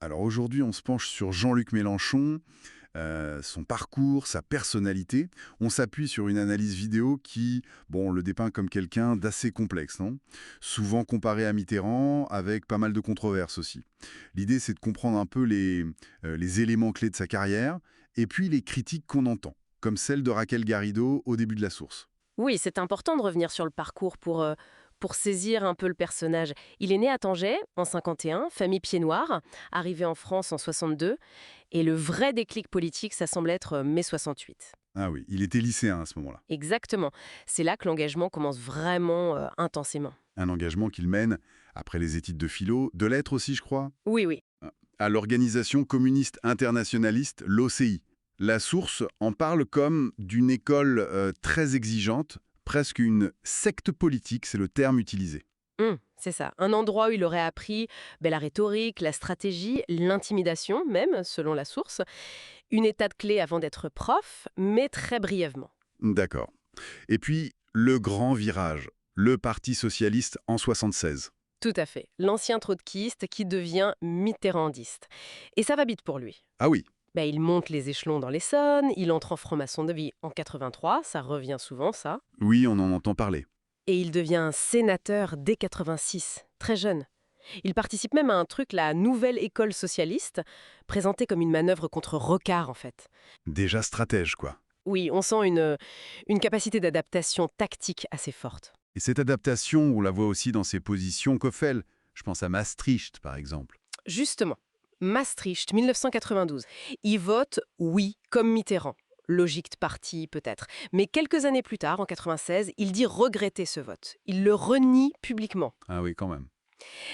Alors aujourd'hui, on se penche sur Jean-Luc Mélenchon, son parcours, sa personnalité. On s'appuie sur une analyse vidéo qui, bon, le dépeint comme quelqu'un d'assez complexe, non? Souvent comparé à Mitterrand, avec pas mal de controverses aussi. L'idée, c'est de comprendre un peu les éléments clés de sa carrière, et puis les critiques qu'on entend, comme celle de Raquel Garrido au début de la source. Oui, c'est important de revenir sur le parcours pour saisir un peu le personnage. Il est né à Tanger en 51, famille pied noir, arrivé en France en 62, et le vrai déclic politique, ça semble être mai 68. Ah oui, il était lycéen à ce moment-là. Exactement. C'est là que l'engagement commence vraiment intensément. Un engagement qu'il mène, après les études de philo, de lettres aussi, je crois, Oui, oui. à l'organisation communiste internationaliste, l'OCI. La source en parle comme d'une école très exigeante, presque une secte politique, c'est le terme utilisé. C'est ça. Un endroit où il aurait appris la rhétorique, la stratégie, l'intimidation même, selon la source. Une étape clé avant d'être prof, mais très brièvement. D'accord. Et puis, le grand virage, le Parti socialiste en 76. Tout à fait. L'ancien trotskiste qui devient mitterrandiste. Et ça va vite pour lui. Ah oui, Il monte les échelons dans l'Essonne, il entre en franc-maçonnerie en 83, ça revient souvent ça, oui, on en entend parler. et il devient un sénateur dès 86, très jeune. Il participe même à un truc, la Nouvelle École socialiste, présentée comme une manœuvre contre Rocard en fait. Déjà stratège, quoi. Oui, on sent une capacité d'adaptation tactique assez forte. Et cette adaptation, on la voit aussi dans ses positions Koffel. Je pense à Maastricht, par exemple. Justement, Maastricht, 1992. Il vote oui, comme Mitterrand. Logique de parti, peut-être. Mais quelques années plus tard, en 96, il dit regretter ce vote. Il le renie publiquement. Ah oui, quand même.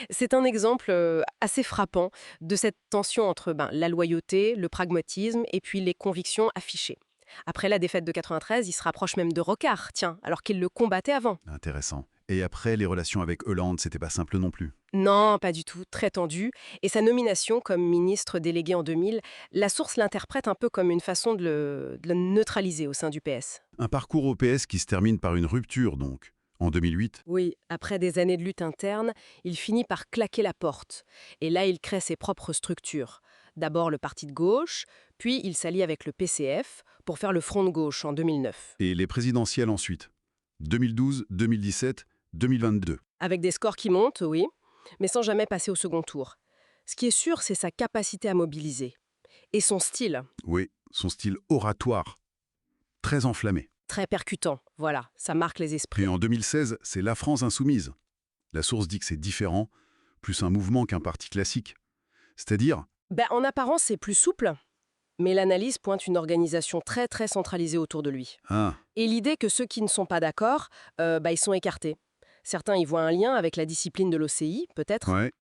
C'est un exemple assez frappant de cette tension entre la loyauté, le pragmatisme et puis les convictions affichées. Après la défaite de 93, il se rapproche même de Rocard, tiens, alors qu'il le combattait avant. Intéressant. Et après, les relations avec Hollande, c'était pas simple non plus. Non, pas du tout, très tendu. Et sa nomination comme ministre délégué en 2000, la source l'interprète un peu comme une façon de le neutraliser au sein du PS. Un parcours au PS qui se termine par une rupture, donc. En 2008. Oui, après des années de lutte interne, il finit par claquer la porte. Et là, il crée ses propres structures. D'abord le parti de gauche, puis il s'allie avec le PCF pour faire le Front de gauche en 2009. Et les présidentielles ensuite. 2012, 2017, 2022. Avec des scores qui montent, oui, mais sans jamais passer au second tour. Ce qui est sûr, c'est sa capacité à mobiliser. Et son style, Oui, son style oratoire. Très enflammé. très percutant. Voilà, ça marque les Et esprits. en 2016, c'est la France insoumise. La source dit que c'est différent, plus un mouvement qu'un parti classique. C'est-à-dire, En apparence, c'est plus souple, mais l'analyse pointe une organisation très très centralisée autour de lui. ah, Et l'idée que ceux qui ne sont pas d'accord, ils sont écartés. Certains y voient un lien avec la discipline de l'OCI, peut-être. ouais.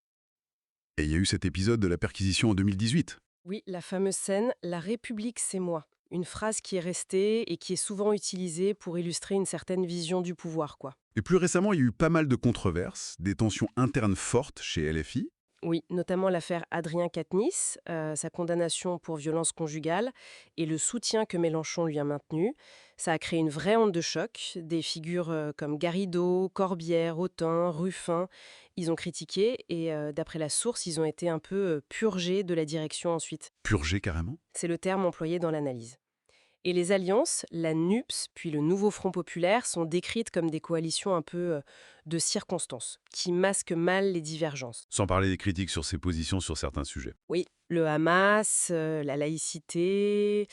Et il y a eu cet épisode de la perquisition en 2018. Oui, la fameuse scène « La République, c'est moi ». Une phrase qui est restée et qui est souvent utilisée pour illustrer une certaine vision du pouvoir, quoi. Et plus récemment, il y a eu pas mal de controverses, des tensions internes fortes chez LFI. Oui, notamment l'affaire Adrien Quatennens, sa condamnation pour violence conjugale et le soutien que Mélenchon lui a maintenu. Ça a créé une vraie onde de choc. Des figures comme Garrido, Corbière, Autain, Ruffin, ils ont critiqué et d'après la source, ils ont été un peu purgés de la direction ensuite. Purgé carrément. C'est le terme employé dans l'analyse. Et les alliances, la NUPS, puis le Nouveau Front Populaire, sont décrites comme des coalitions un peu de circonstances, qui masquent mal les divergences. Sans parler des critiques sur ses positions sur certains sujets. Oui, le Hamas, la laïcité,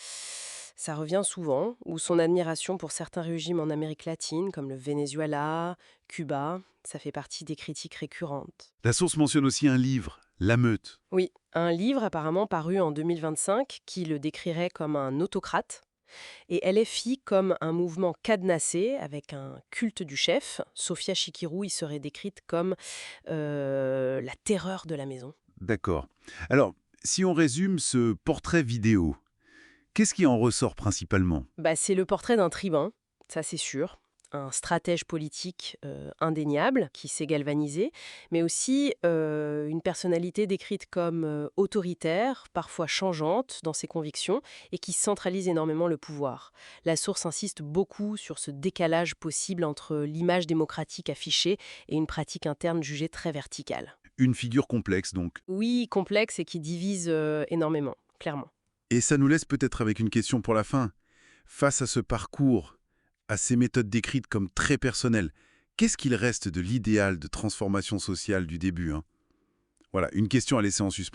ça revient souvent, ou son admiration pour certains régimes en Amérique latine, comme le Venezuela, Cuba, ça fait partie des critiques récurrentes. La source mentionne aussi un livre, La Meute. Oui, un livre apparemment paru en 2025 qui le décrirait comme un autocrate, et LFI comme un mouvement cadenassé avec un culte du chef. Sofia Chikirou y serait décrite comme la terreur de la maison. D'accord. Alors, si on résume ce portrait vidéo, qu'est-ce qui en ressort principalement? C'est le portrait d'un tribun, ça c'est sûr. Un stratège politique indéniable qui s'est galvanisé, mais aussi une personnalité décrite comme autoritaire, parfois changeante dans ses convictions et qui centralise énormément le pouvoir. La source insiste beaucoup sur ce décalage possible entre l'image démocratique affichée et une pratique interne jugée très verticale. Une figure complexe, donc. Oui, complexe et qui divise énormément, clairement. Et ça nous laisse peut-être avec une question pour la fin. Face à ce parcours, à ces méthodes décrites comme très personnelles, qu'est-ce qu'il reste de l'idéal de transformation sociale du début, hein? Voilà, une question à laisser en suspens.